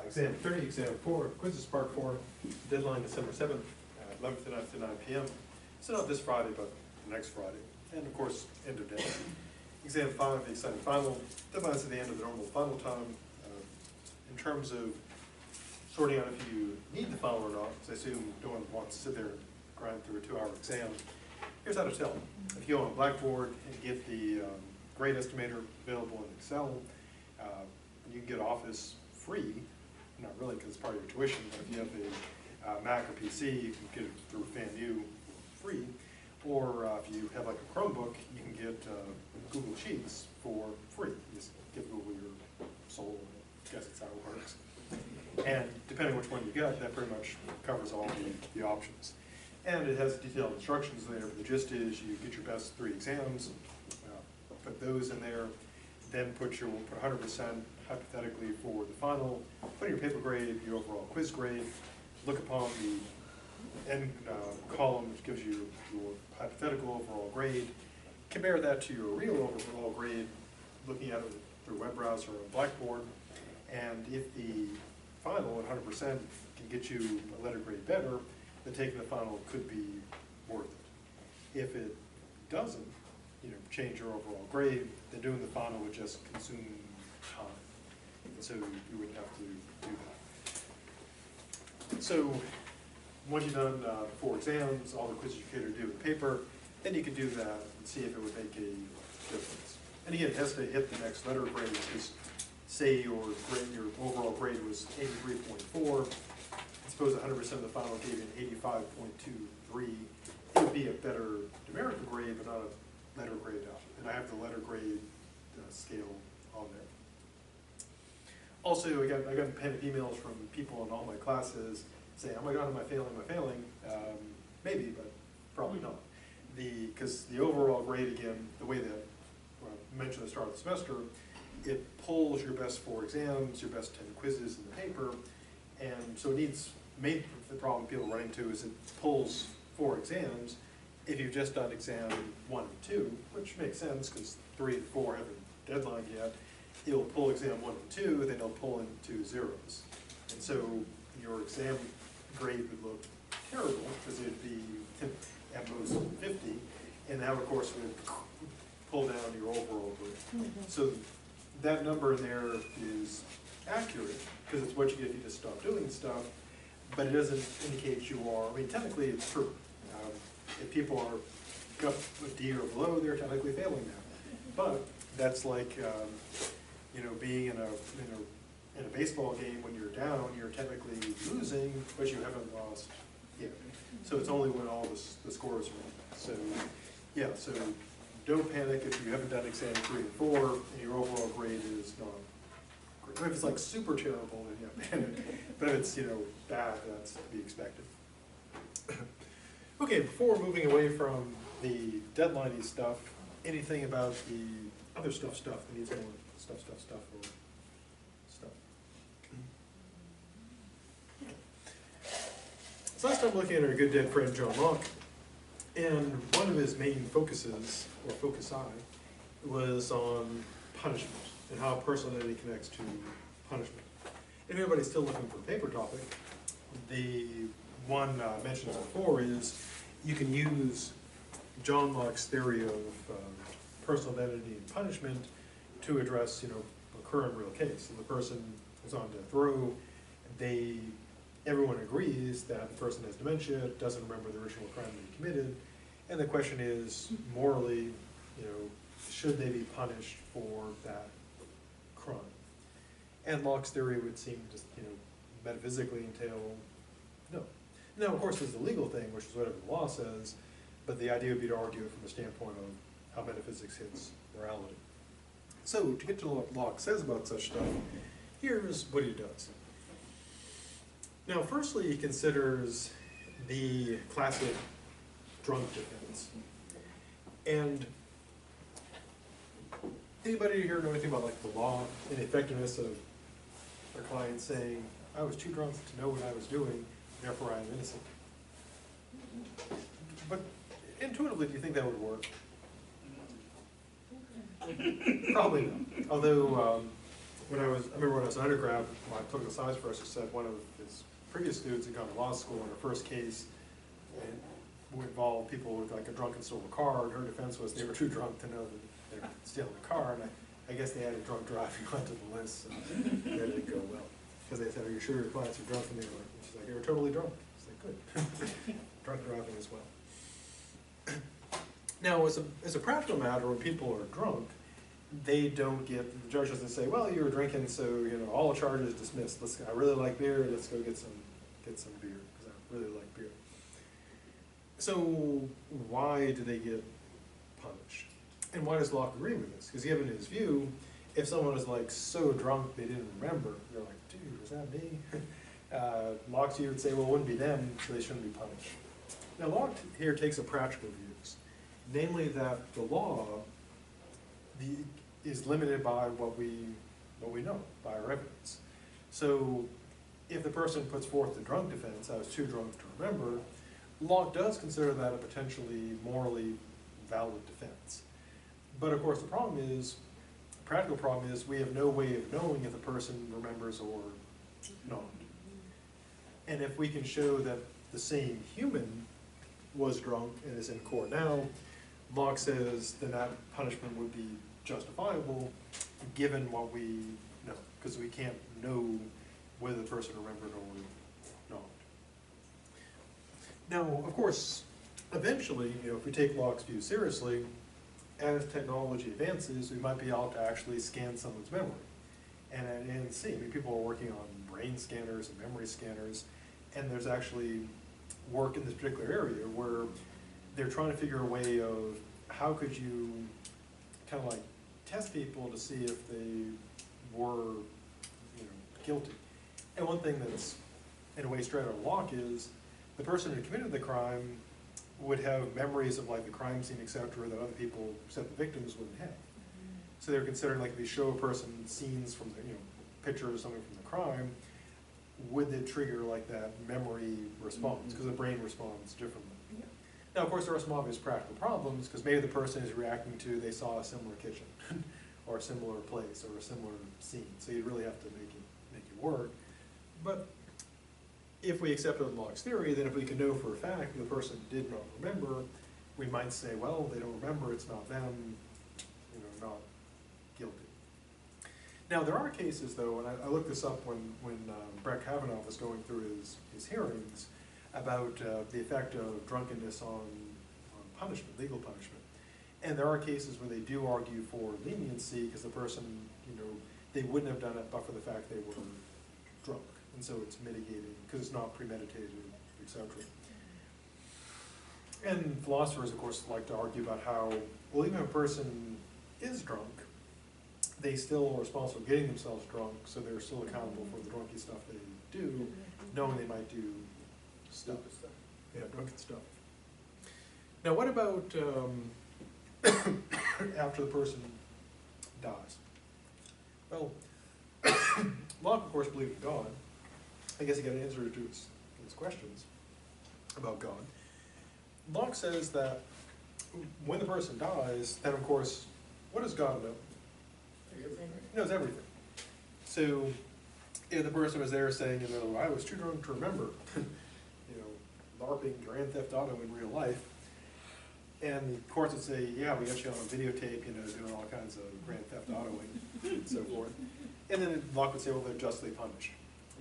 exam 30, exam 4, quizzes part 4, deadline December 7th, 11th to 9 p.m. So not this Friday, but next Friday. And of course, end of day. Exam 5, the exciting final, deadline's at the end of the normal final time. In terms of sorting out if you need the final or not, because I assume no one wants to sit there and grind through a 2-hour exam, here's how to tell. If you go on Blackboard and get the grade estimator available in Excel, you can get Office free, not really because it's part of your tuition, but if you have a Mac or PC, you can get it through FAMU free. Or if you have like a Chromebook, you can get Google Sheets for free. You just give Google your soul, I guess that's how it works. And depending on which one you get, that pretty much covers all the options. And it has detailed instructions there, but the gist is you get your best 3 exams, put those in there, then put 100% hypothetically for the final, put in your paper grade, your overall quiz grade, look upon the end column, which gives you your hypothetical overall grade, compare that to your real overall grade, looking at it through a web browser or Blackboard, and if the final 100% can get you a letter grade better, then taking the final could be worth it. If it doesn't, change your overall grade, then doing the final would just consume time. And so you wouldn't have to do that. So once you've done 4 exams, all the quizzes you could do with paper, then you can do that and see if it would make a difference. And again, it has to hit the next letter grade, because say your overall grade was 83.4, suppose 100% of the final gave you an 85.23, it would be a better numerical grade, but not a letter grade out. And I have the letter grade scale on there. Also, I got panic emails from people in all my classes saying, oh my God, am I failing? Maybe, but probably not. Because the overall grade, again, the way that I mentioned at the start of the semester, it pulls your best 4 exams, your best 10 quizzes in the paper, and so it needs, the problem people run into is it pulls 4 exams. If you've just done exam 1 and 2, which makes sense because 3 and 4 haven't deadline yet, it'll pull exam 1 and 2, then it'll pull into zeros. And so your exam grade would look terrible because it'd be at most 50, and that of course would pull down your overall grade. So that number there is accurate because it's what you get if you just stop doing stuff, but it doesn't indicate you are, I mean, technically it's true. If people are got a D or below, they're technically failing now. But that's like, being in a baseball game when you're down, you're technically losing, but you haven't lost yet. So it's only when all the scores are in. So, yeah, so don't panic if you haven't done exam 3 and 4 and your overall grade is not great. If it's like super terrible, then yeah, panic. But if it's, bad, that's to be expected. Okay, before moving away from the deadline-y stuff, anything about the other stuff that needs going, stuff, or stuff? So last time looking at our good dead friend John Locke, and one of his main focuses, or foci, was on punishment, and how personality connects to punishment. If anybody's still looking for a paper topic, the one mentioned before is you can use John Locke's theory of personal identity and punishment to address, a current real case. So the person is on death row, everyone agrees that the person has dementia, doesn't remember the original crime that he committed, and the question is, morally, should they be punished for that crime? And Locke's theory would seem to, metaphysically entail no. Now, of course, there's the legal thing, which is whatever the law says, but the idea would be to argue it from the standpoint of how metaphysics hits morality. So, to get to what Locke says about such stuff, here's what he does. Now, firstly, he considers the classic drunk defense. And anybody here know anything about like the law and the effectiveness of their client saying, I was too drunk to know what I was doing, therefore I am innocent? But intuitively, do you think that would work? Probably not. Although I remember when I was an undergrad, my political science professor said one of his previous students had gone to law school, and her first case involved people with like a drunken stole a car, and her defense was they were too drunk to know that they were stealing the car, and I guess they added drunk driving onto the list, and that didn't go well. Because they said, are you sure your clients are drunk? And she's like, they were totally drunk. It's like, good. Drunk driving as well. Now, as a practical matter, when people are drunk, they don't get, the judge doesn't say, well, you were drinking, so all the charges dismissed. I really like beer, let's go get some beer, because I really like beer. So why do they get punished? And why does Locke agree with this? Because given his view, if someone is like so drunk they didn't remember, they're like, dude, was that me? Locke's view would say, well, it wouldn't be them, so they shouldn't be punished. Now Locke here takes a practical views, namely that the law is limited by what we know, by our evidence. So if the person puts forth the drunk defense, I was too drunk to remember, Locke does consider that a potentially morally valid defense. But of course the practical problem is we have no way of knowing if the person remembers or not. And if we can show that the same human was drunk and is in court now, Locke says then that punishment would be justifiable given what we know, because we can't know whether the person remembered or not. Now, of course, eventually, if we take Locke's view seriously, as technology advances, we might be able to actually scan someone's memory and see. I mean, people are working on brain scanners and memory scanners, and there's actually work in this particular area where they're trying to figure a way of how could you kind of like test people to see if they were guilty. And one thing that's in a way straight out of Locke is the person who committed the crime would have memories of like the crime scene, etc., that other people, except the victims, wouldn't have. So they're considering like if you show a person scenes from the pictures or something from the crime, would it trigger like that memory response? Because the brain responds differently. Yeah. Now, of course, there are some obvious practical problems because maybe the person is reacting to they saw a similar kitchen or a similar place or a similar scene. So you really have to make it work. But if we accepted Locke's theory, then if we can know for a fact the person did not remember, we might say, well, they don't remember, it's not them, not guilty. Now, there are cases, though, and I looked this up when Brett Kavanaugh was going through his hearings about the effect of drunkenness on punishment, legal punishment. And there are cases where they do argue for leniency because the person, they wouldn't have done it but for the fact they were drunk. And so it's mitigating because it's not premeditated, etc. And philosophers, of course, like to argue about how, well, even if a person is drunk, they still are responsible for getting themselves drunk, so they're still accountable for the drunky stuff they do, knowing they might do stuff. Yeah, drunken stuff. Now, what about after the person dies? Well, Locke, of course, believed in God. I guess he got an answer to his questions about God. Locke says that when the person dies, then of course, what does God know? He knows everything. So if the person was there saying, I was too drunk to remember, LARPing Grand Theft Auto in real life, and the courts would say, yeah, we got you on videotape, doing all kinds of Grand Theft Autoing and so forth. And then Locke would say, well, they're justly punished.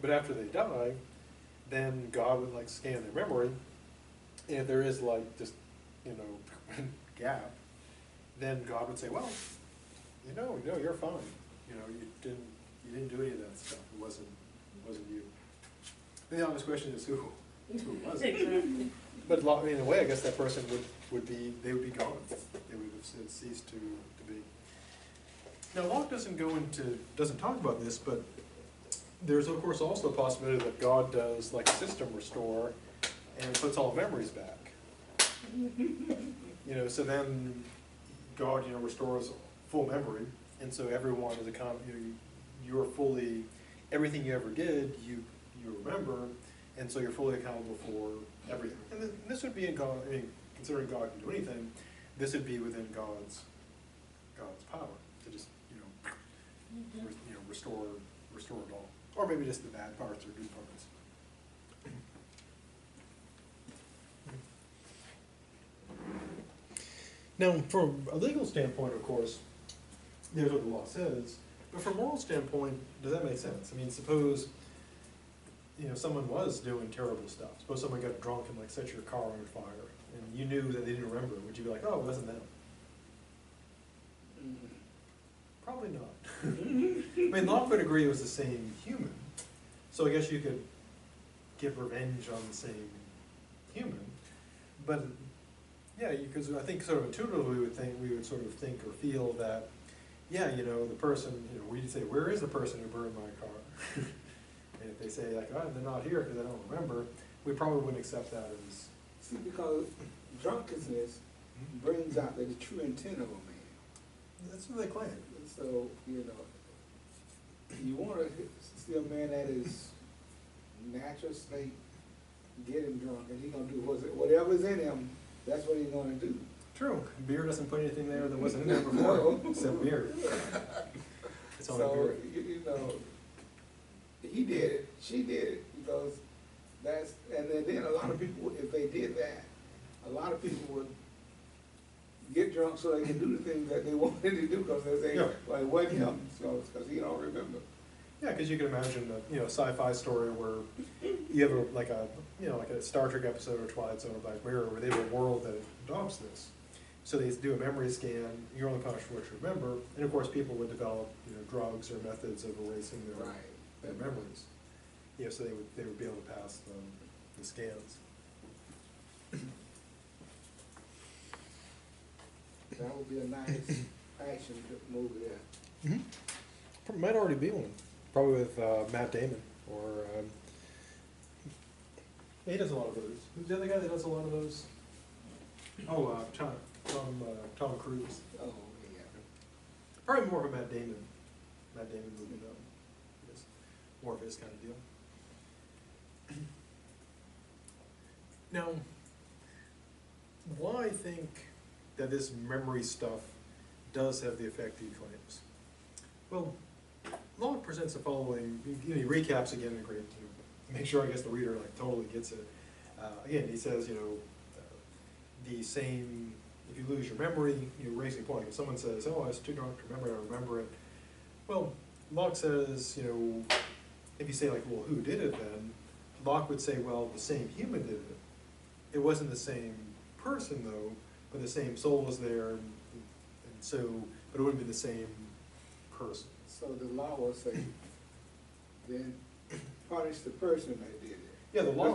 But after they die, then God would scan their memory, and if there is just, gap, then God would say, well, you're fine. You didn't do any of that stuff. It wasn't you. And the obvious question is who was it? Exactly. But in a way, I guess that person would be gone. They would have ceased to be. Now, Locke doesn't talk about this, but there's of course also a possibility that God does a system restore and puts all memories back. So then God, restores full memory, and so everyone is you're fully, everything you ever did, you remember, and so you're fully accountable for everything. And this would be in God, considering God can do anything, this would be within God's power to just, restore it all, or maybe just the bad parts or good parts. Now, from a legal standpoint, of course, there's what the law says, but from a moral standpoint, does that make sense? I mean, suppose, someone was doing terrible stuff. Suppose someone got drunk and like set your car on fire, and you knew that they didn't remember. Would you be like, oh, it wasn't them? Probably not. I mean, Locke would agree it was the same human, so I guess you could get revenge on the same human, but yeah, because I think sort of intuitively we would sort of think or feel that, yeah, the person, we'd say, where is the person who burned my car? And if they say like, oh, they're not here because I don't remember, we probably wouldn't accept that as. See, because drunkenness brings out the true intent of a man. That's what they claim. So, you want to see a man at his natural state, get him drunk, and he's going to do whatever's in him, that's what he's going to do. True. Beer doesn't put anything there that wasn't in there before, except beer. It's only beer. He did it, she did it, because and then a lot of people, if they did that, a lot of people would get drunk so they can do the things that they wanted to do, because they say, well, it wasn't him, because he don't remember. Yeah, because you can imagine a sci-fi story where you have like a Star Trek episode or Twilight Zone or Black Mirror where they have a world that adopts this. So they do a memory scan. You're only punished for what you remember, and of course people would develop drugs or methods of erasing their memories. So they would be able to pass the scans. That would be a nice action movie there. Mm-hmm. Might already be one. Probably with Matt Damon or he does a lot of those. Who's the other guy that does a lot of those? Oh, Tom Cruise. Oh, yeah. Probably more of a Matt Damon movie though. It's more of his kind of deal. Now, why think that this memory stuff does have the effect he claims? Well, Locke presents the following. He recaps again in great. Make sure I guess the reader totally gets it. Again, he says the same. If you lose your memory, you raise a point. If someone says, "Oh, I was too drunk to remember it," I remember it. Well, Locke says, if you say well, who did it then? Locke would say, well, the same human did it. It wasn't the same person though, but the same soul was there, and so, but it wouldn't be the same person. So the law will say, then punish the person that did it. Yeah, the law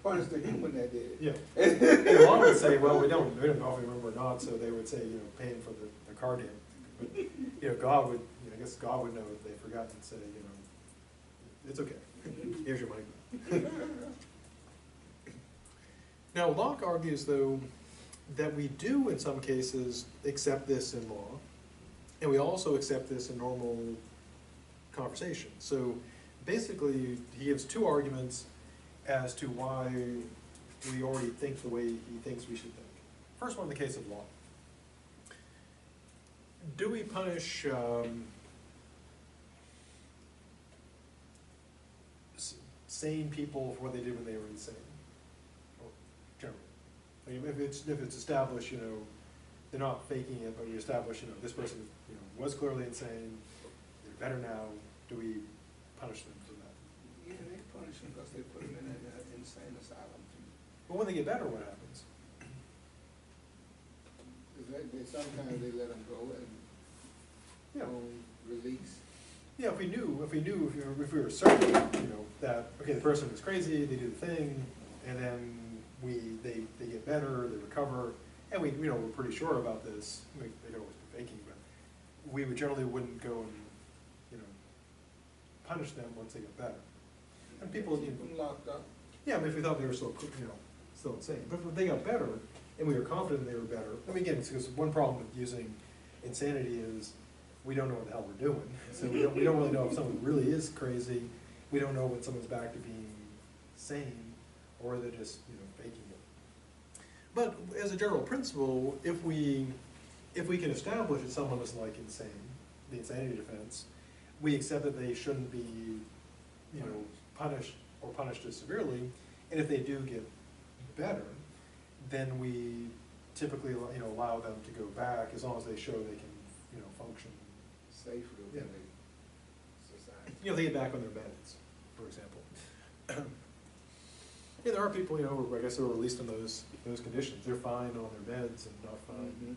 punish the human that did it. Yeah. The law would say, well, we don't know if we remember or not, so they would say, paying for the car damage. But God would, I guess God would know if they forgot and say, it's okay. Here's your money. Now, Locke argues, though, that we do, in some cases, accept this in law, and we also accept this in normal conversation. So, basically, he gives two arguments as to why we already think the way he thinks we should think. First one, in the case of law. Do we punish sane people for what they did when they were insane? Generally. I mean, if it's established, they're not faking it, but we establish, this person, was clearly insane, they're better now, do we punish them for that? Yeah, they punish them because they put them in an insane asylum. But when they get better, what happens? Sometimes they let them go and release. Yeah, if we were certain, that, okay, the person was crazy, they do the thing, and then they get better, they recover, and we're pretty sure about this. They could always be faking, but we generally wouldn't go and, punish them once they get better. And people, keep them locked up. Yeah, I mean, if we thought they were still insane, but if they got better, and we were confident they were better. I mean, again, because one problem with using insanity is we don't know what the hell we're doing. So we don't really know if someone really is crazy. We don't know when someone's back to being sane, or they're just faking it. But as a general principle, if we can establish that someone is insane, the insanity defense, we accept that they shouldn't be, you know, punished or punished as severely, and if they do get better, then we typically, you know, allow them to go back as long as they show they can, you know, function Safely Yeah. within the society. you know, they get back on their meds, for example. Yeah, there are people, you know, who I guess, who are released on those conditions. They're fine on their meds and not fine, you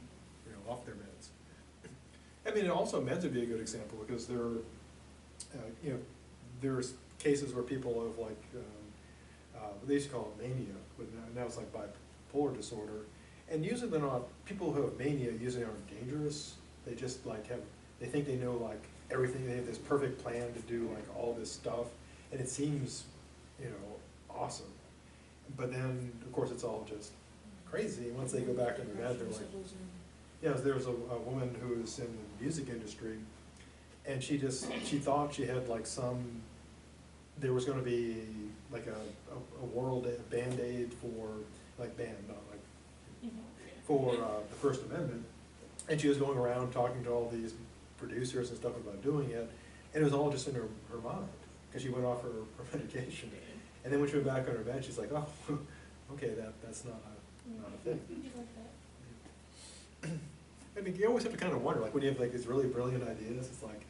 know, off their meds. I mean, also meds would be a good example because there are, you know, there's cases where people have like, they used to call it mania, but now it's like bipolar disorder. And usually they're not, people who have mania usually aren't dangerous. They just like they think they know like everything. They have this perfect plan to do like all this stuff. And it seems, you know, awesome. But then, of course, it's all just crazy. Once they go back in their bed, they're like, yeah, there was a woman who was in the music industry, and she thought she had like there was gonna be like a world Band-Aid for, like band, not like, for the First Amendment. And she was going around talking to all these producers and stuff about doing it, and it was all just in her mind, because she went off her medication. And then when she went back on her bed, she's like, oh, okay, that's not a thing. I mean, you always have to kind of wonder, like when you have like these really brilliant ideas, it's like,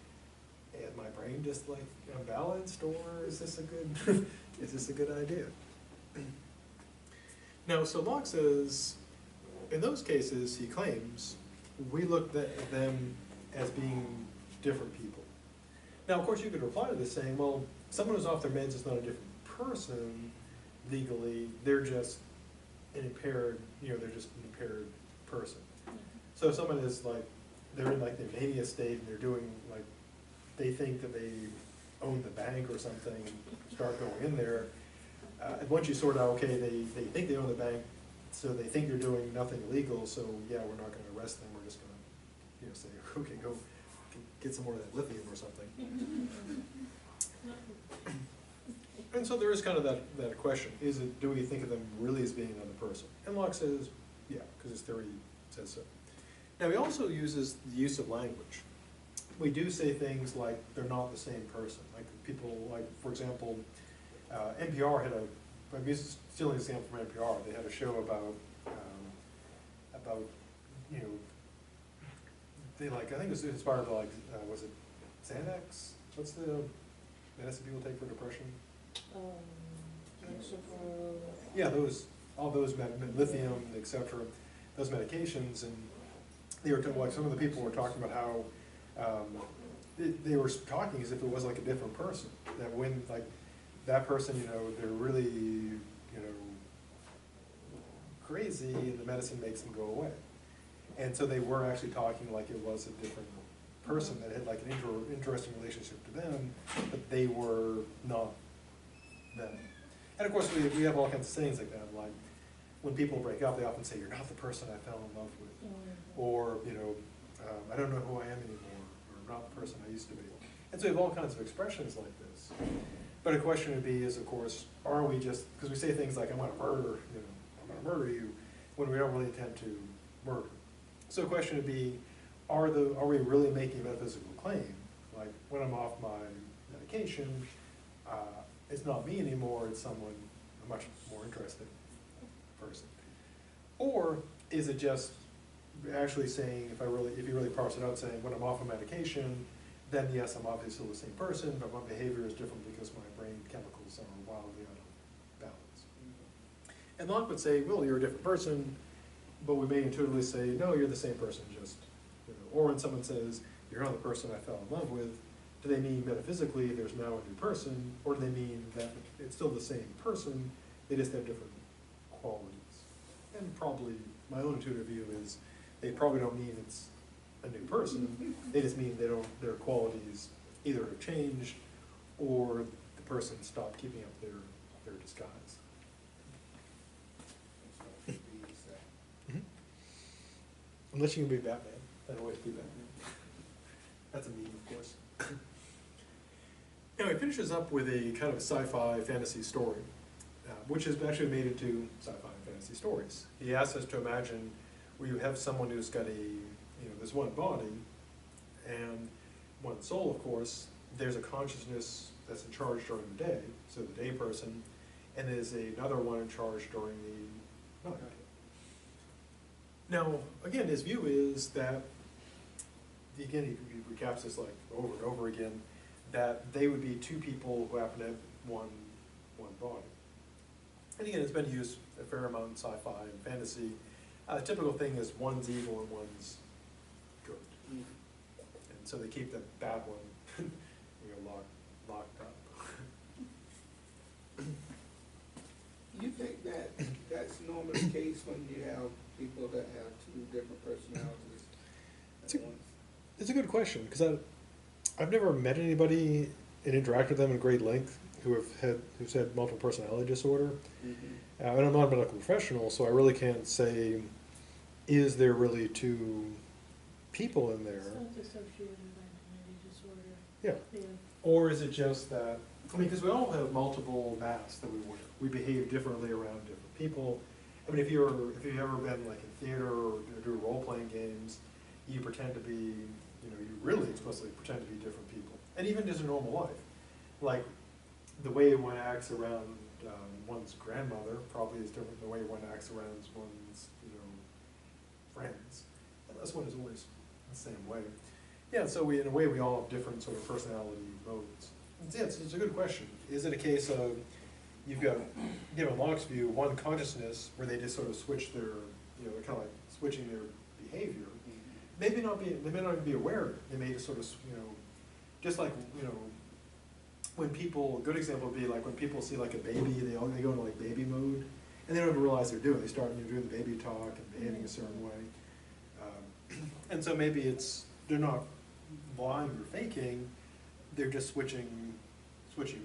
is my brain just like imbalanced, or is this a good, is this a good idea? Now, so Locke says, in those cases, he claims, we looked at them as being different people. Now, of course, you could reply to this saying, well, someone who's off their meds is not a different person legally, they're just an impaired, you know, they're just an impaired person. So if someone is like, they're in like the mania state and they're doing like, they think that they own the bank or something and start going in there, and once you sort out, okay, they think they own the bank, so they think they're doing nothing illegal, so yeah, we're not gonna arrest them, we're just gonna, you know, say, okay, go get some more of that lithium or something. And so there is kind of that question, do we think of them really as being another person? And Locke says, yeah, because his theory says so. Now he also uses the use of language. We do say things like they're not the same person. Like people, like for example, NPR had I'm stealing an example from NPR, they had a show about, you know, they like, I think it was inspired by like, was it Xanax? What's the medicine people take for depression? Yeah, all those lithium, etc., those medications, and they were like some of the people were talking about how they were talking as if it was like a different person. That when like that person, you know, they're really, you know, crazy, and the medicine makes them go away. And so they were actually talking like it was a different person that had like an interesting relationship to them, but they were not them. And of course, we have all kinds of sayings like that, like when people break up, they often say, "You're not the person I fell in love with," or you know, "I don't know who I am anymore," or "not the person I used to be." And so we have all kinds of expressions like this. But a question would be, is of course, are we just, because we say things like, "I'm going to murder," you know, "I'm going to murder you," when we don't really intend to murder. So a question would be, are we really making a metaphysical claim? Like when I'm off my medication, it's not me anymore, it's someone, a much more interesting person. Or is it just actually saying, if you really parse it out, saying when I'm off a medication, then yes, I'm obviously still the same person, but my behavior is different because my brain chemicals are wildly out of balance. And Locke would say, well, you're a different person, but we may intuitively say, no, you're the same person, just, you know. Or when someone says, you're not the person I fell in love with, do they mean metaphysically there's now a new person, or do they mean that it's still the same person, they just have different qualities? And probably, my own intuitive view is, they probably don't mean it's a new person, they just mean their qualities either have changed, or the person stopped keeping up their disguise. Unless you can be Batman, that'll always be Batman. That's a meme, of course. Now he finishes up with a kind of a sci-fi fantasy story, which has actually made it to sci-fi and fantasy stories. He asks us to imagine where you have someone who's got there's one body and one soul, of course, there's a consciousness that's in charge during the day, so the day person, and there's another one in charge during the night. Now, again, his view is that, again, he recaps this like over and over again, that they would be two people who happen to have one body. And again, it's been used a fair amount in sci-fi and fantasy. The typical thing is one's evil and one's good. And so they keep the bad one locked up. You think that that's normally the case when you have people that have two different personalities at once? It's a good question, because I've never met anybody and interacted with them in great length who's had multiple personality disorder. Mm-hmm. And I'm not a medical professional, so I really can't say, is there really two people in there? Self-associated identity disorder. Yeah. Yeah. Or is it just that, I mean, because we all have multiple masks that we wear. We behave differently around different people. I mean, if you've ever been like in theater or do role-playing games, you pretend to be, you really explicitly pretend to be different people. And even just in normal life. Like, the way one acts around one's grandmother probably is different than the way one acts around one's, friends. Unless one is always the same way. Yeah, so in a way, we all have different sort of personality modes. Yeah, it's a good question. Is it a case of, you've got, given Locke's view, one consciousness where they just sort of switch their, they're kind of like switching their behavior. They may not even be aware of it. They may just sort of, just like, when people, a good example would be like when people see like a baby, they go into like baby mode, and they don't even realize they're doing it. They start doing the baby talk and behaving a certain way. And so maybe they're not lying or faking, they're just switching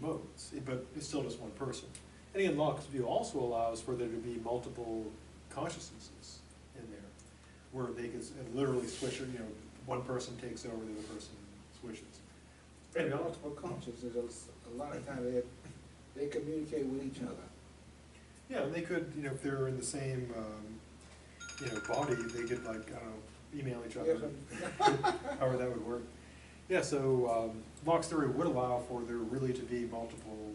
modes, but it's still just one person. And again, Locke's view also allows for there to be multiple consciousnesses in there, where they can literally switch, one person takes over, the other person switches. And multiple consciousness, a lot of times they communicate with each other. Yeah, and they could, if they're in the same, body, they could like, I don't know, email each other, however that would work. Yeah, so Locke's theory would allow for there really to be multiple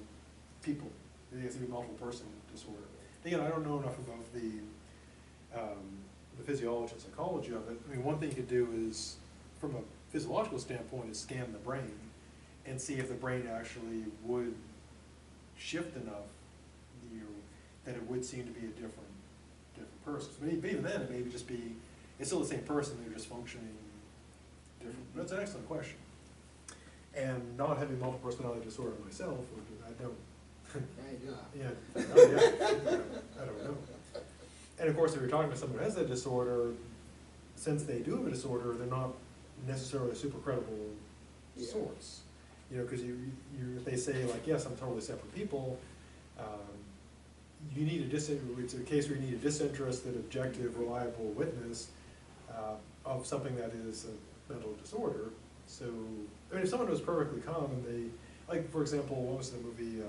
people. There has to be multiple person disorder. Again, I don't know enough about the physiology and psychology of it. I mean, one thing you could do is, from a physiological standpoint, is scan the brain and see if the brain actually would shift enough, that it would seem to be a different person. So maybe even then, it may just be, it's still the same person, they're just functioning different. But that's an excellent question. And not having multiple personality disorder myself, I don't. Thank God. Yeah, oh, yeah. I don't know. And of course, if you're talking to someone who has that disorder, since they do have a disorder, they're not necessarily a super credible source. Because if they say like, yes, I'm totally separate people, you need it's a case where you need a disinterested, objective, reliable witness of something that is a mental disorder. So, I mean, if someone was perfectly calm and they, like, for example, what was the movie,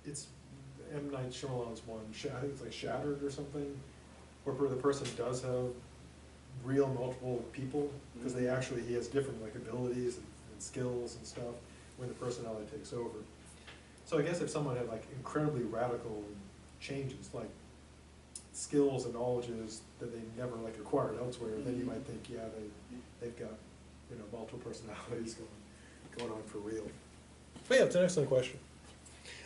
it's M. Night Shyamalan's one, I think it's like Shattered or something, where the person does have real multiple people, because he has different like abilities and skills and stuff when the personality takes over. So I guess if someone had like incredibly radical changes, like skills and knowledges that they never like acquired elsewhere, then you might think, yeah, they've got multiple personalities going on for real. But yeah, it's an excellent question.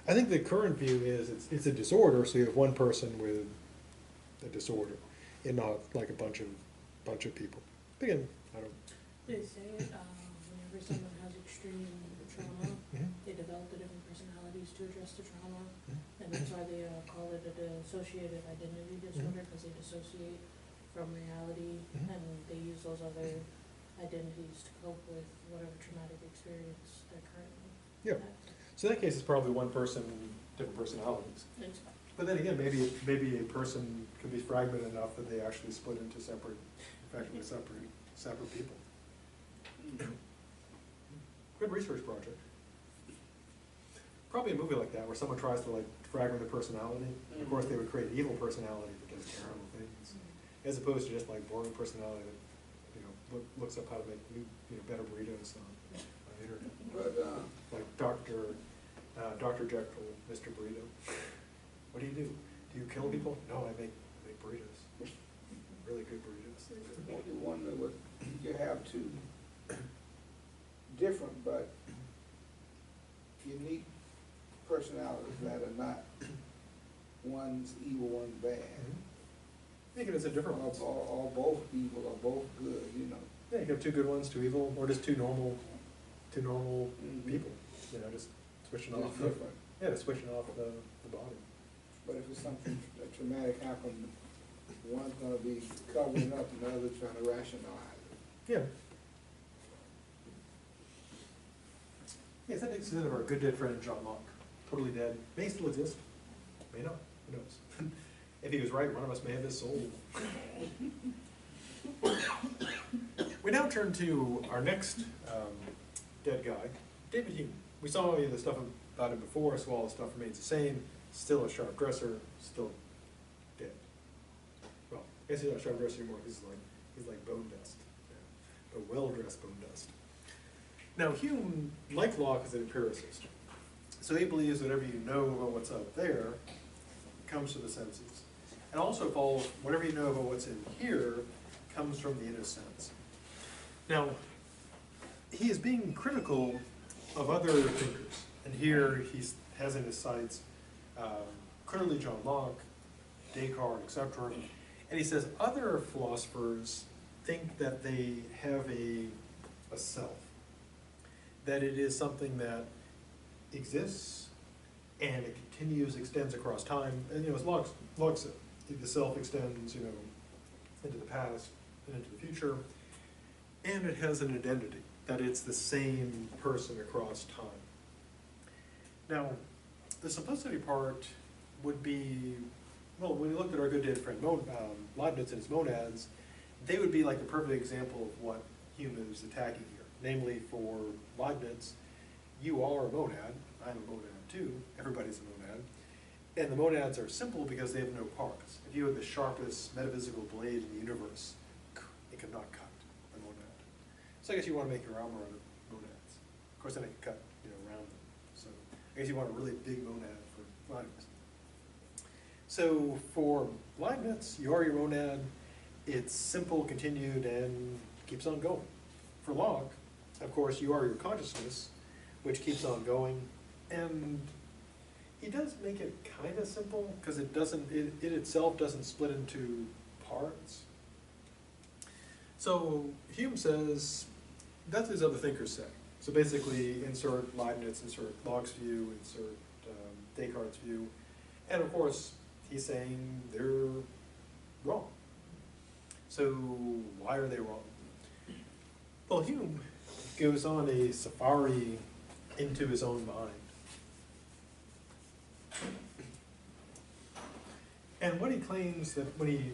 I think the current view is it's a disorder, so you have one person with a disorder, and not like a bunch of people. But again, I don't. They say whenever someone has extreme trauma, they develop the different personalities to address the trauma, and that's why they call it a dissociative identity disorder, because they dissociate from reality, and they use those other identities to cope with whatever traumatic experience they're currently having. So in that case, it's probably one person, different personalities. But then again, maybe a person can be fragmented enough that they actually split into effectively separate people. Good research project. Probably a movie like that where someone tries to like fragment the personality. Of course, they would create an evil personality that does terrible things, as opposed to just like boring personality that looks up how to make new, better burritos on the internet. But, Like Dr. Jekyll, Mr. Burrito. What do? Do you kill people? No, I make burritos. Really good burritos. you wonder what, you have two different but unique personalities that are not, one's evil, one's bad. I think it's a different ones. Or both evil or both good, you know. Yeah, you can have two good ones, two evil, or just two normal Mhm. people. Just switching Just off. different. Yeah, just switching off the body. But if it's something traumatic happened, one's gonna be covering up and the other trying to rationalize it. Yeah. Yes, that takes us into our good dead friend John Locke. Totally dead. May still exist. May not. Who knows? If he was right, one of us may have his soul. We now turn to our next dead guy, David Hume. We saw the stuff about him before, so all the stuff remains the same. Still a sharp dresser, still dead. Well, I guess he's not a sharp dresser anymore, he's like bone dust. Yeah. A well-dressed bone dust. Now Hume, like Locke, is an empiricist. So he believes that whatever you know about what's out there comes to the senses. And also follows whatever you know about what's in here comes from the inner sense. Now, he is being critical of other thinkers. And here he has in his sights clearly John Locke, Descartes, etc. And he says other philosophers think that they have a self, that it is something that exists and it continues, extends across time. And as Locke said, the self extends, into the past and into the future, and it has an identity, that it's the same person across time. Now, the simplicity part would be, well, when we looked at our good dead friend Leibniz and his monads, they would be like the perfect example of what Hume is attacking here. Namely, for Leibniz, you are a monad, I'm a monad too, everybody's a monad, and the monads are simple because they have no parts. If you had the sharpest metaphysical blade in the universe, it could not cut a monad. So I guess you want to make your armor out of monads. Of course, then it could cut, around them. So I guess you want a really big monad for Leibniz. So for Leibniz, you are your monad. It's simple, continued, and keeps on going. For Locke, of course, you are your consciousness, which keeps on going, and he does make it kind of simple because it itself doesn't split into parts. So Hume says, that's what these other thinkers say. So basically, insert Leibniz, insert Locke's view, insert Descartes' view, and of course, he's saying they're wrong. So why are they wrong? Well, Hume goes on a safari into his own mind. And what he claims that when he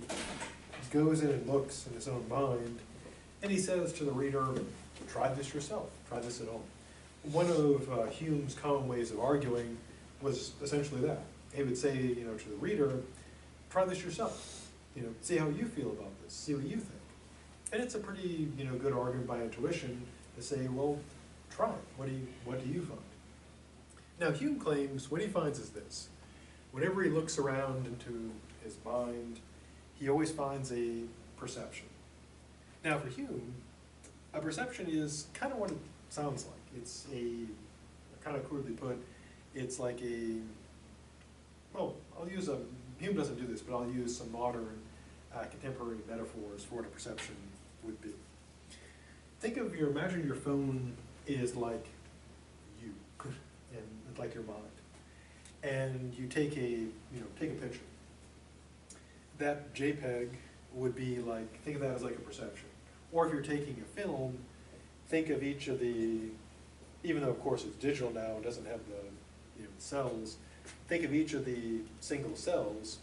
goes in and looks in his own mind, and he says to the reader, try this yourself, try this at home. One of Hume's common ways of arguing was essentially that. He would say, to the reader, try this yourself. See how you feel about this, see what you think. And it's a pretty, good argument by intuition to say, well, try it. What do you find? Now, Hume claims what he finds is this. Whenever he looks around into his mind, he always finds a perception. Now, for Hume, a perception is kind of what it sounds like. It's kind of crudely put, it's like well, Hume doesn't do this, but I'll use some modern contemporary metaphors for what a perception would be. Imagine your phone is like you, and it's like your mind. And you take a picture. That JPEG would be like, think of that as like a perception. Or if you're taking a film, think of each of the, even though of course it's digital now, it doesn't have the cells, think of each of the single cells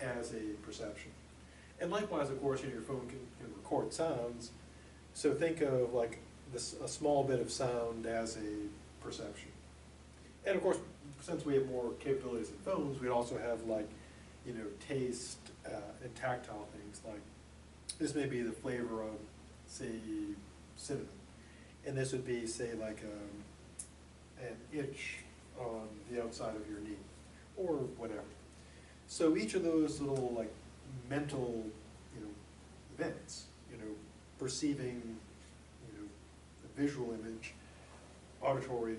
as a perception. And likewise, of course, your phone can record sounds, so think of like a small bit of sound as a perception. And of course, since we have more capabilities in phones, we also have like, taste and tactile things, like this may be the flavor of say, synonym. And this would be, say, like an itch on the outside of your knee, or whatever. So each of those little, like, mental, events, perceiving, a visual image, auditory,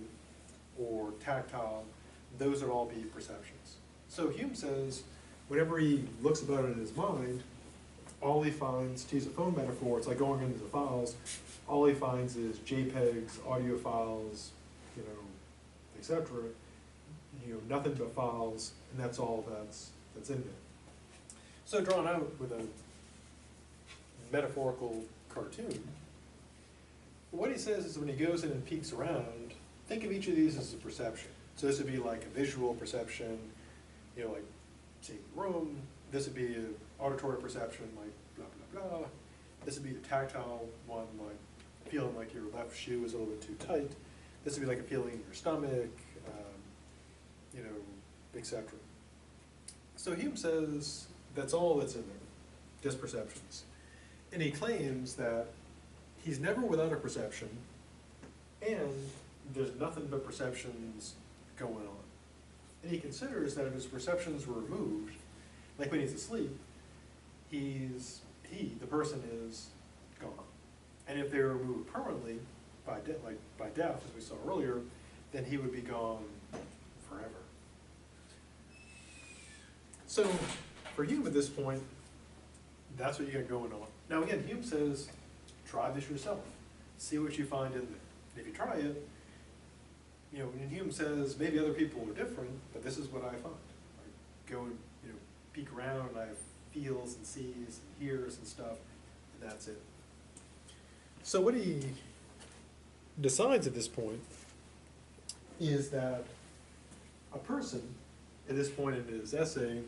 or tactile, those would all be perceptions. So Hume says, whenever he looks about it in his mind, all he finds, to use a phone metaphor, it's like going into the files, all he finds is JPEGs, audio files, etc. Nothing but files, and that's all that's in there. So drawn out with a metaphorical cartoon, what he says is when he goes in and peeks around, think of each of these as a perception. So this would be like a visual perception, like seeing the room. This would be an auditory perception, like blah, blah, blah. This would be the tactile one, like feeling like your left shoe is a little bit too tight. This would be like a feeling in your stomach, etc. So Hume says that's all that's in there, just perceptions. And he claims that he's never without a perception, and there's nothing but perceptions going on. And he considers that if his perceptions were removed, like when he's asleep, the person is gone. And if they were removed permanently by death, as we saw earlier, then he would be gone forever. So for Hume at this point, that's what you got going on. Now again, Hume says, try this yourself. See what you find in there. And if you try it, and Hume says, maybe other people are different, but this is what I find. I go and, peek around, and I have feels and sees and hears and stuff, and that's it. So what he decides at this point is that a person, at this point in his essay,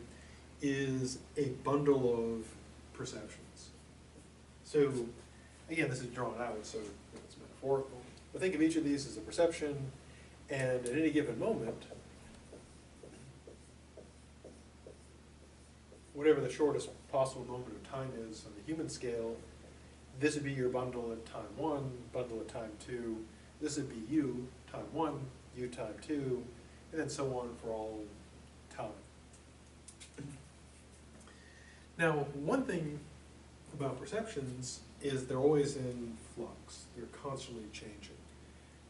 is a bundle of perceptions. So, again, this is drawn out, so it's metaphorical. But think of each of these as a perception, and at any given moment, whatever the shortest possible moment of time is on the human scale, this would be your bundle at time 1, bundle at time 2. This would be you, time 1, you, time 2, and then so on for all time. Now, one thing about perceptions is they're always in flux. They're constantly changing.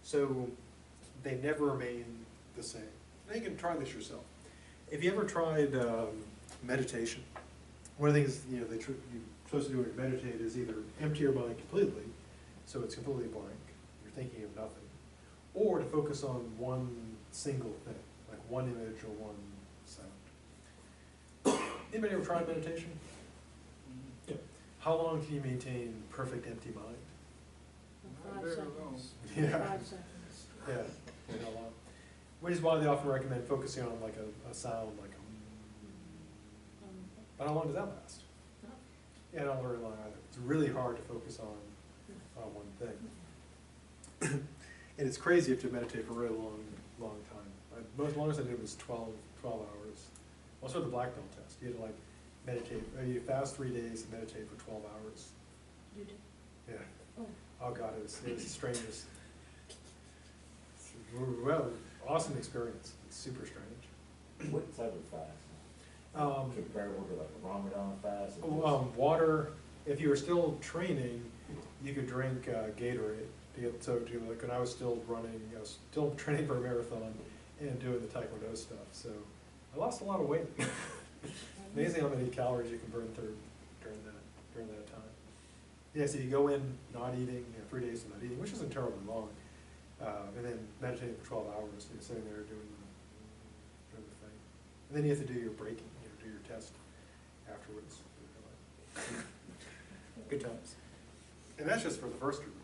So they never remain the same. Now you can try this yourself. If you ever tried meditation, one of the things you're supposed to do when you meditate is either empty your mind completely, so it's completely blank, you're thinking of nothing, or to focus on one single thing, like one image or one sound. Anybody ever tried meditation? Yeah. How long can you maintain perfect empty mind? 5 seconds. Yeah. 5 seconds. Yeah, how long? Which is why they often recommend focusing on like a sound like but how long does that last? No. Yeah, not very long either. It's really hard to focus on one thing. And it's crazy if you meditate for a really long time. Most longest I did was 12 hours. Also the black belt test. You had to like meditate, you fast 3 days and meditate for 12 hours. You did? Yeah. Oh. Oh God, it was the strangest. Well, awesome experience. It's super strange. What type of fast? Comparable to like a Ramadan fast? Water. If you were still training, you could drink Gatorade. Like when I was still running, I was still training for a marathon and doing the Taekwondo stuff. So I lost a lot of weight. Amazing how many calories you can burn through during that time. Yeah, so you go in not eating, 3 days of not eating, which isn't terribly long, and then meditating for 12 hours. You're sitting there doing the thing, and then you have to do your breaking, do your test afterwards. Good times. And that's just for the first group.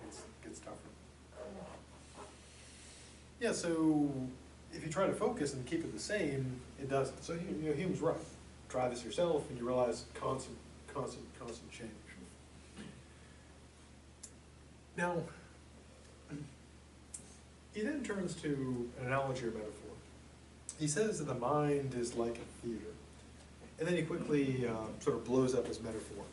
It gets tougher. Yeah, so if you try to focus and keep it the same, it doesn't. So Hume's right. Try this yourself, and you realize constant change. Now, he then turns to an analogy or metaphor. He says that the mind is like a theater, and then he quickly sort of blows up his metaphor.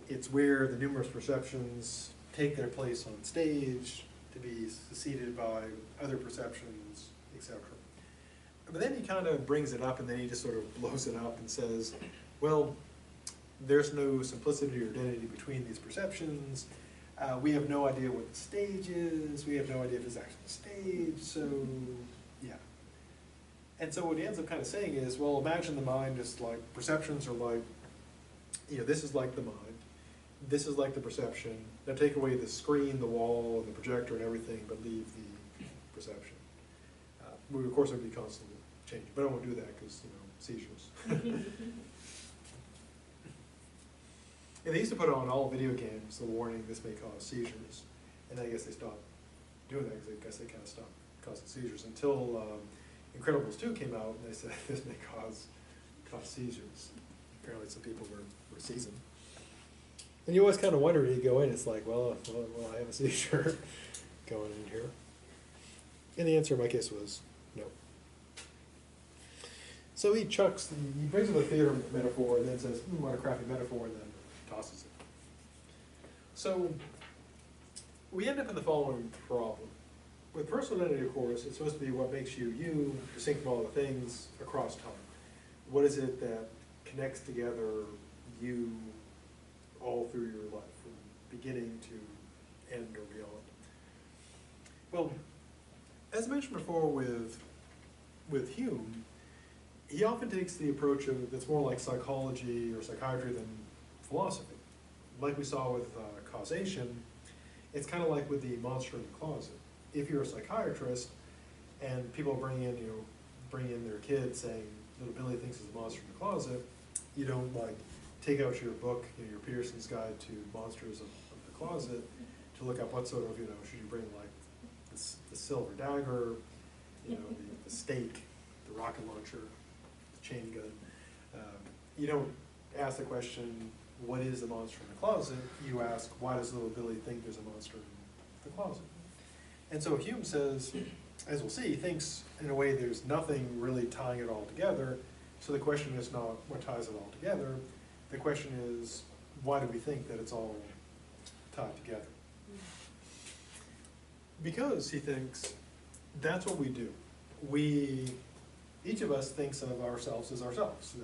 It's where the numerous perceptions take their place on stage to be succeeded by other perceptions, etc. But then he kind of brings it up, and then he just sort of blows it up and says, well, there's no simplicity or identity between these perceptions. We have no idea what the stage is. We have no idea if it's actually a stage, so yeah. And so what he ends up kind of saying is, well, imagine the mind is like, perceptions are like, you know, this is like the mind. This is like the perception. Now take away the screen, the wall, and the projector and everything, but leave the perception. We, of course, would be constantly changing, but I won't do that because, you know, seizures. And they used to put on all video games the warning, this may cause seizures. And I guess they stopped doing that because I guess they kind of stopped causing seizures until Incredibles 2 came out, and they said this may cause seizures. Apparently some people were seasoned. And you always kind of wonder, you go in, it's like, well, I have a seizure going in here. And the answer in my case was no. So he brings up a theater metaphor and then says, what a crappy metaphor, and then tosses it. So we end up in the following problem. With personal identity, of course, it's supposed to be what makes you you, distinct from all the things across time. What is it that connects together you all through your life, from beginning to end or beyond? Well, as I mentioned before with Hume, he often takes the approach that's more like psychology or psychiatry than philosophy. Like we saw with causation, it's kind of like with the monster in the closet. If you're a psychiatrist and people bring in their kid saying, little Billy thinks he's a monster in the closet, you don't like take out your book, your Pearson's Guide to Monsters of the Closet, to look up what sort of, should you bring like the silver dagger, the stake, the rocket launcher, the chain gun. You don't ask the question, what is the monster in the closet? You ask, why does little Billy think there's a monster in the closet? And so Hume says, as we'll see, he thinks in a way there's nothing really tying it all together. So the question is not what ties it all together. The question is, why do we think that it's all tied together? Because he thinks that's what we do. Each of us thinks of ourselves as ourselves.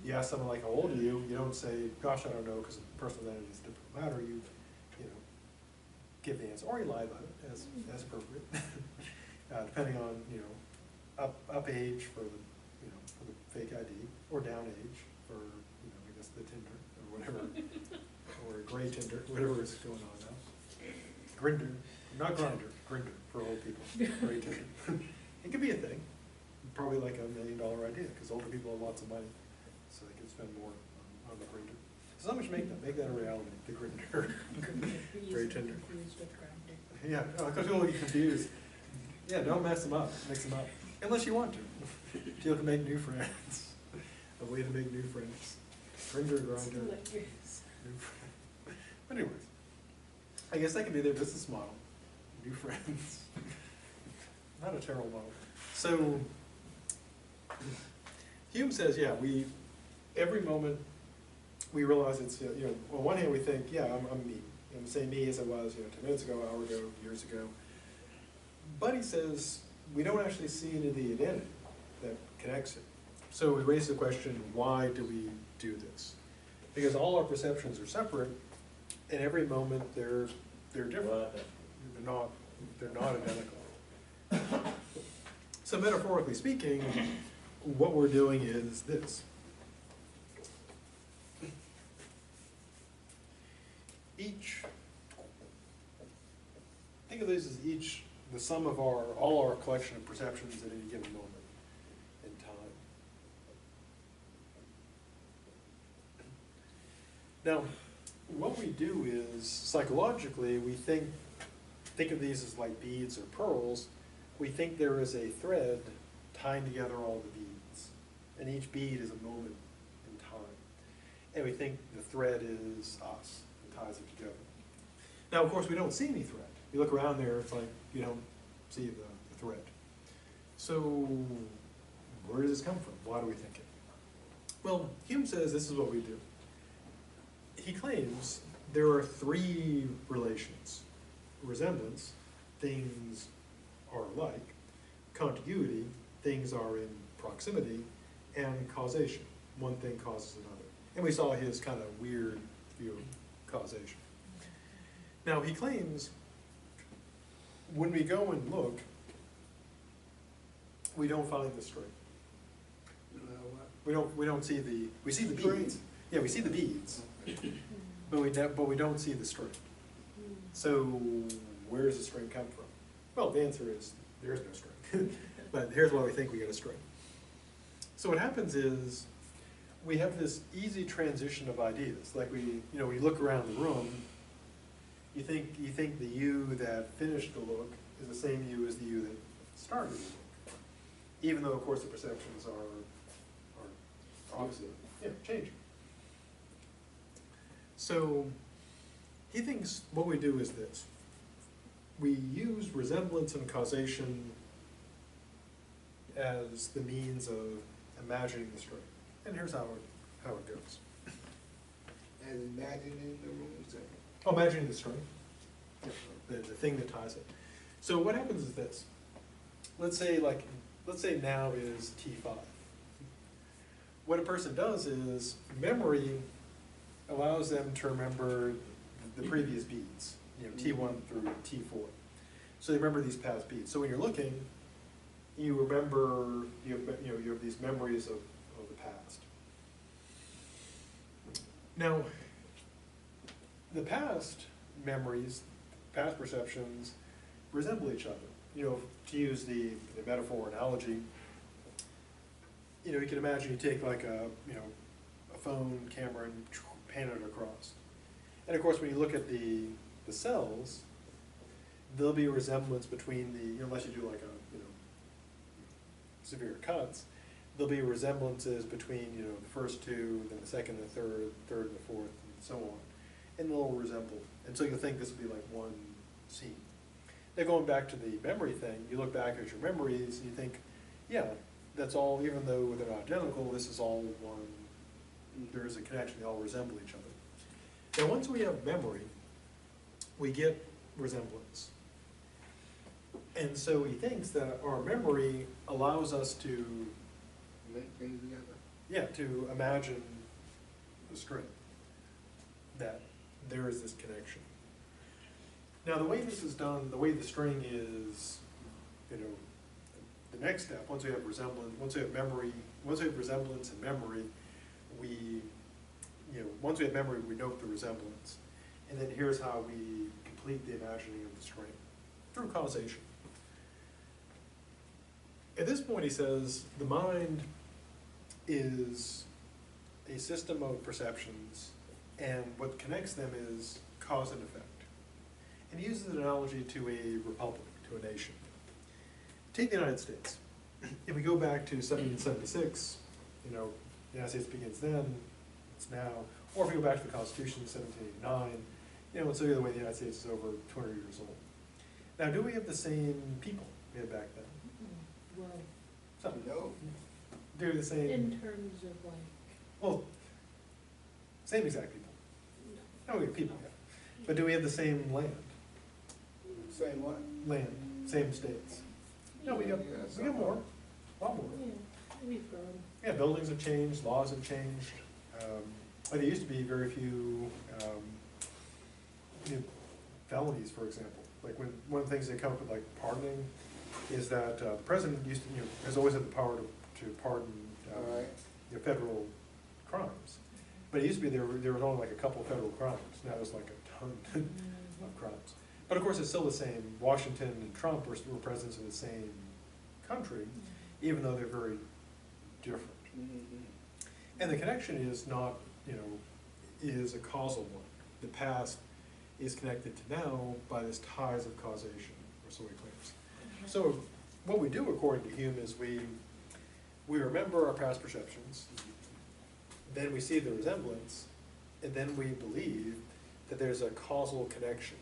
You ask someone like, how old are you? You don't say, gosh, I don't know, because personal identity is a different matter. You give the answer, or you lie about it as appropriate, depending on up age for the fake ID, or down age for I guess the Tinder or whatever, or gray Tinder, whatever is going on now. Grinder, not Grinder, Grinder for old people. Gray Tinder. It could be a thing. Probably like $1 million idea, because older people have lots of money, so they can spend more on the Grinder. So how much make that a reality, the Grinder. Gray Tinder. Yeah, because people get confused. Yeah, don't mess them up, mix them up. Unless you want to. If you can make new friends. A way to make new friends. Grinder, Grinder. But anyways, I guess that could be their business model. New friends. Not a terrible model. So, Hume says, yeah, every moment we realize it's, on one hand we think, yeah, I'm me. I'm the same me as I was 10 minutes ago, an hour ago, years ago. But he says, we don't actually see any of the identity that connects it. So we raise the question, why do we do this? Because all our perceptions are separate, and every moment they're different. They're not identical. So metaphorically speaking, what we're doing is this. Think of this as the sum of all our collection of perceptions at any given moment in time. Now, what we do is, psychologically, we think of these as like beads or pearls. We think there is a thread tying together all the beads, and each bead is a moment in time. And we think the thread is us, and ties it together. Now, of course, we don't see any thread. You look around there, it's like you don't see the thread. So, where does this come from? Why do we think it? Well, Hume says this is what we do. he claims there are three relations: resemblance, things are alike; contiguity, things are in proximity; and causation, one thing causes another. And we saw his kind of weird view of causation. Now he claims when we go and look, we don't find the string. We don't see the, we see the String? beads. Yeah, we see the beads, but we don't see the string. So where does the string come from? Well, the answer is there is no string. But here's why we think we get a string. So what happens is we have this easy transition of ideas. Like we look around the room, you think the you that finished the look is the same you as the you that started the look. Even though, of course, the perceptions are obviously changing. So he thinks what we do is this. We use resemblance and causation as the means of imagining the string. And here's how it goes. As imagining the room, so. Oh, imagining the string, the thing that ties it. So what happens is this. Let's say now is T5. What a person does is memory allows them to remember the previous beats, T1 through T4. So they remember these past beats. So when you're looking, you remember, you have these memories of the past. Now, the past memories, past perceptions, resemble each other. To use the metaphor analogy, you can imagine you take like a phone camera and pan it across. And of course, when you look at the cells, there'll be a resemblance between unless you do like severe cuts, there'll be resemblances between, the first two, then the second, the third and the fourth, and so on. And they'll resemble. And so you'll think this will be like one scene. Now going back to the memory thing, you look back at your memories and you think, yeah, that's all, even though they're not identical, this is all one, there is a connection, they all resemble each other. Now once we have memory, we get resemblance. And so he thinks that our memory allows us to Link things together. yeah, to imagine the string, that there is this connection. Now the way this is done, the way the string is, the next step, once we have resemblance, once we have memory, once we have resemblance and memory, once we have memory, we note the resemblance. And then here's how we complete the imagining of the string, through causation. At this point, he says, the mind is a system of perceptions, and what connects them is cause and effect. And he uses an analogy to a republic, to a nation. Take the United States. If we go back to 1776, the United States begins then, it's now. Or if we go back to the Constitution, 1789, it's the other way the United States is over 200 years old. Now, do we have the same people we had back then? Well, So, No. do the same. in terms of like, Well, same exact people. No, we have people, yeah. But do we have the same land? Same what? Land, same states? No, we have more, a lot more. yeah, we've grown. Yeah, buildings have changed, laws have changed. There used to be very few felonies, for example. Like one of the things they come up with, like pardoning, is that the president has always had the power to pardon Right. federal crimes. But it used to be there was only like a couple of federal crimes. Now there's like a ton of crimes. But of course, it's still the same. Washington and Trump were presidents of the same country, even though they're very different. And the connection is not, is a causal one. The past is connected to now by this ties of causation, or so he claims. So what we do, according to Hume, is we remember our past perceptions, then we see the resemblance, and then we believe that there's a causal connection.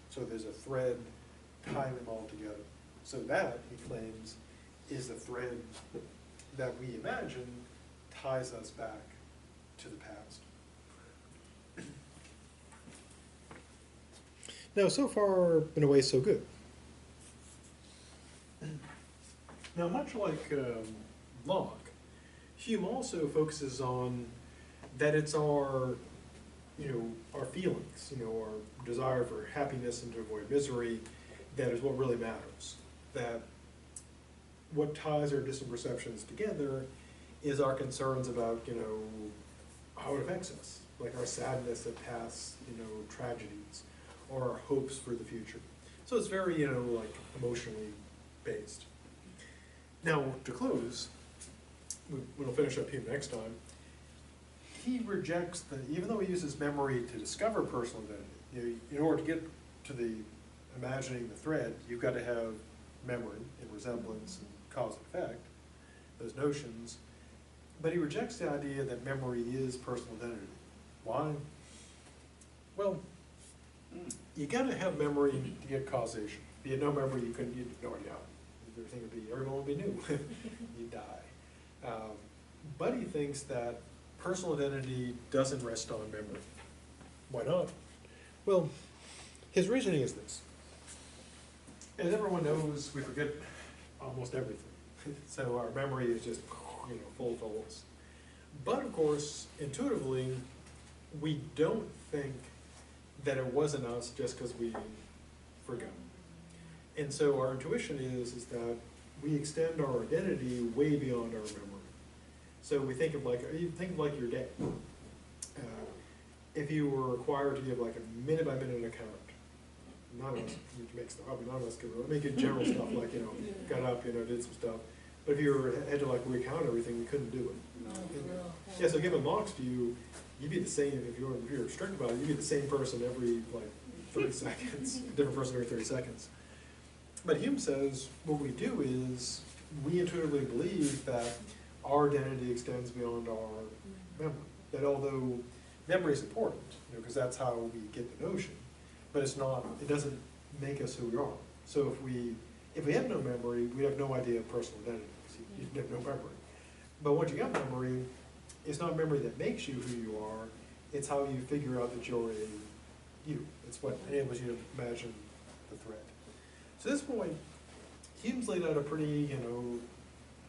So there's a thread tying them all together. So that, he claims, is the thread that we imagine ties us back to the past. Now, so far, in a way, so good. Now, much like Locke, Hume also focuses on that it's our, our feelings, our desire for happiness and to avoid misery, that is what really matters. That what ties our distant perceptions together is our concerns about, how it affects us, like our sadness at past, tragedies, or our hopes for the future. So it's very, like emotionally based. Now, to close, we'll finish up here next time. He rejects that, even though he uses memory to discover personal identity, in order to get to the imagining the thread, you've got to have memory and resemblance and cause and effect, those notions. But he rejects the idea that memory is personal identity. Why? Well, you got to have memory to get causation. If you had no memory, you'd have no idea. Everyone would be new. You'd die. But he thinks that personal identity doesn't rest on memory. Why not? Well, his reasoning is this. As everyone knows, we forget almost everything. So our memory is just, full of holes. But of course, intuitively, we don't think that it wasn't us just because we forgot. And so our intuition is that we extend our identity way beyond our memory. So we think of like your day. If you were required to give like a minute by minute account, none of us, you make stuff up, none of us could really make it general stuff like, got up, did some stuff. But if you had to like recount everything, we couldn't do it. Yeah, so given Locke's view, you'd be the same, if you're strict about it, you'd be the same person every like 30 seconds, different person every 30 seconds. But Hume says what we do is we intuitively believe that our identity extends beyond our memory. That although memory is important, because that's how we get the notion, but it doesn't make us who we are. So if we have no memory, we have no idea of personal identity. You have no memory. But once you got memory, it's not memory that makes you who you are, it's how you figure out that you're you. It's what enables you to imagine the thread. So at this point, Hume's laid out a pretty,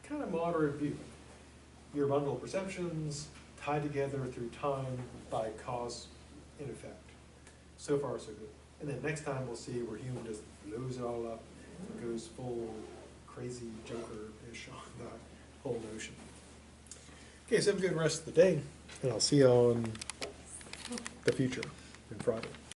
kind of moderate view. Your bundle of perceptions tied together through time by cause and effect. So far, so good. And then next time we'll see where Hume just blows it all up and goes full crazy Joker-ish on the whole notion. Okay, so have a good rest of the day, and I'll see you on the future on Friday.